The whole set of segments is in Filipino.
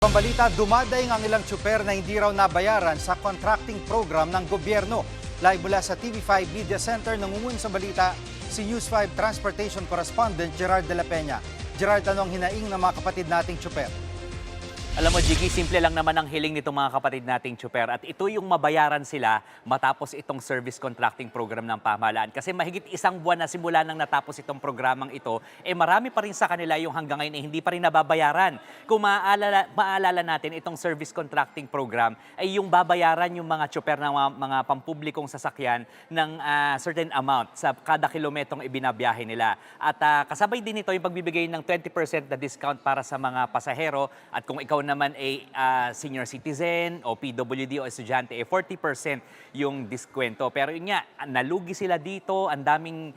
Pambalita, dumadaing ang ilang tsuper na hindi raw nabayaran sa contracting program ng gobyerno. Live mula sa TV5 Media Center, nangungun sa balita si News 5 Transportation Correspondent Gerard de la Peña. Gerard, anong hinaing ng mga kapatid nating tsuper? Alam mo, Jiggy, simple lang naman ang hiling nitong mga kapatid nating tsuper at ito yung mabayaran sila matapos itong service contracting program ng pamahalaan. Kasi mahigit isang buwan na simula nang natapos itong programang ito, marami pa rin sa kanila yung hanggang ngayon hindi pa rin nababayaran. Kung maalala natin, itong service contracting program ay yung babayaran yung mga tsuper ng mga pampublikong sasakyan ng certain amount sa kada kilometrong ibinabiyahe nila. At kasabay din ito yung pagbibigay ng 20% na discount para sa mga pasahero at kung ikaw naman ay senior citizen o PWD o estudyante, 40% yung diskwento. Pero yun nga, nalugi sila dito, ang daming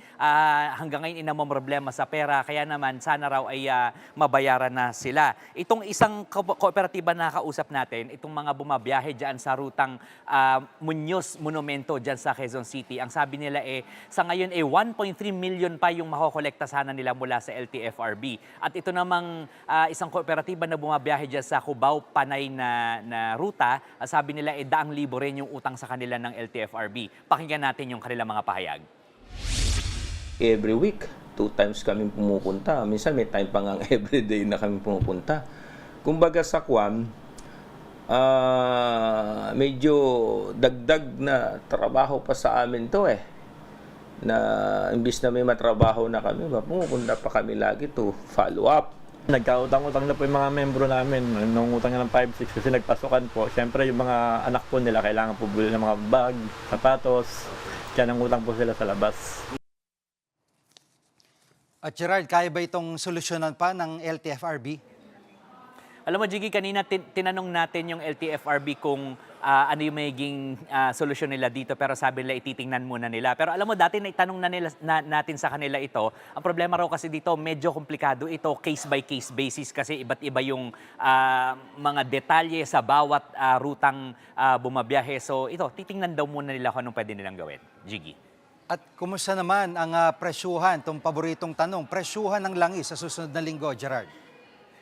hanggang ngayon problema sa pera, kaya naman sana raw ay mabayaran na sila. Itong isang kooperatiba na kausap natin, itong mga bumabiyahe dyan sa rutang Muñoz Monumento dyan sa Quezon City, ang sabi nila sa ngayon 1.3 million pa yung makokolekta sana nila mula sa LTFRB. At ito namang isang kooperatiba na bumabiyahe dyan sa Cubao, Panay na ruta, sabi nila daang libo rin yung utang sa kanila ng LTFRB. Pakinggan natin yung kanilang mga pahayag. Every week, 2 times kami pumupunta. Minsan may time pa nga everyday na kami pumupunta. Kumbaga sa Kwan, medyo dagdag na trabaho pa sa amin to na imbis na may matrabaho na kami, pumupunta pa kami lagi to follow up. Nagkautang-utang na po yung mga membro namin. Nung utang na ng 5-6 kasi nagpasukan po. Siyempre yung mga anak po nila kailangan po buli ng mga bag, sapatos. Kaya nangutang po sila sa labas. At Gerard, kaya ba itong solusyonan pa ng LTFRB? Alam mo, Jiggy, kanina tinanong natin yung LTFRB kung ano yung magiging solusyon nila dito, pero sabi nila ititingnan muna nila. Pero alam mo, dati naitanong natin sa kanila ito. Ang problema raw kasi dito, medyo komplikado ito, case by case basis kasi iba't iba yung mga detalye sa bawat rutang bumabiyahe. So ito, titingnan daw muna nila kung anong pwede nilang gawin. Jiggy. At kumusta naman ang presyuhan, itong paboritong tanong, presyuhan ng langis sa susunod na linggo, Gerard?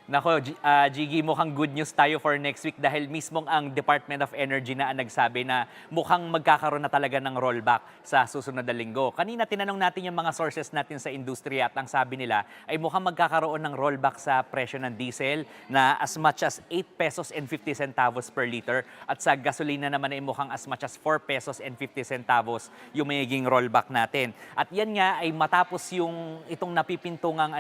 Nako, Jiggy, mukhang good news tayo for next week dahil mismong ang Department of Energy na nagsabi na mukhang magkakaroon na talaga ng rollback sa susunod na linggo. Kanina tinanong natin yung mga sources natin sa industriya at ang sabi nila ay mukhang magkakaroon ng rollback sa presyo ng diesel na as much as 8 pesos and 50 centavos per liter at sa gasolina naman ay mukhang as much as 4 pesos and 50 centavos yung magiging rollback natin. At yan nga ay matapos itong napipintungang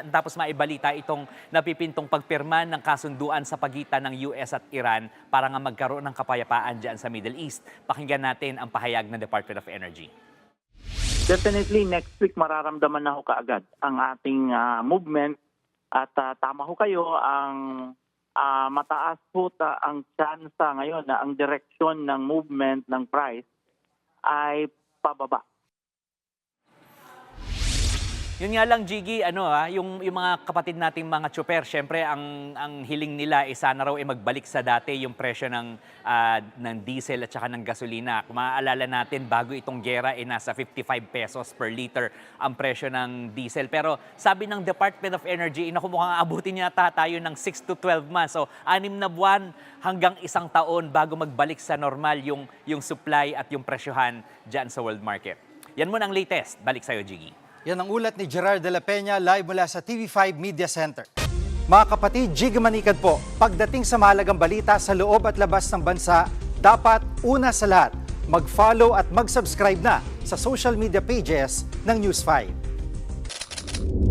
tapos maibalita itong napipintong pagpirma ng kasunduan sa pagitan ng US at Iran para nga magkaroon ng kapayapaan dyan sa Middle East. Pakinggan natin ang pahayag ng Department of Energy. Definitely next week mararamdaman na ho kaagad ang ating movement at tama ho kayo ang mataas ho ang tsansa ngayon na ang direksyon ng movement ng price ay pababa. Yun nga lang, Jiggy, yung mga kapatid nating mga tsuper, syempre ang hiling nila sana raw magbalik sa dati yung presyo ng diesel at saka ng gasolina. Kung maaalala natin, bago itong gera nasa 55 pesos per liter ang presyo ng diesel. Pero sabi ng Department of Energy, mukhang abutin yata tayo ng 6 to 12 months. So 6 na buwan hanggang 1 taon bago magbalik sa normal yung supply at yung presyohan dyan sa world market. Yan muna ang latest. Balik sa'yo, Jiggy. Yan ang ulat ni Gerard de la Peña live mula sa TV5 Media Center. Mga kapatid, Jig Manikad po, pagdating sa mahalagang balita sa loob at labas ng bansa, dapat una sa lahat, mag-follow at mag-subscribe na sa social media pages ng News 5.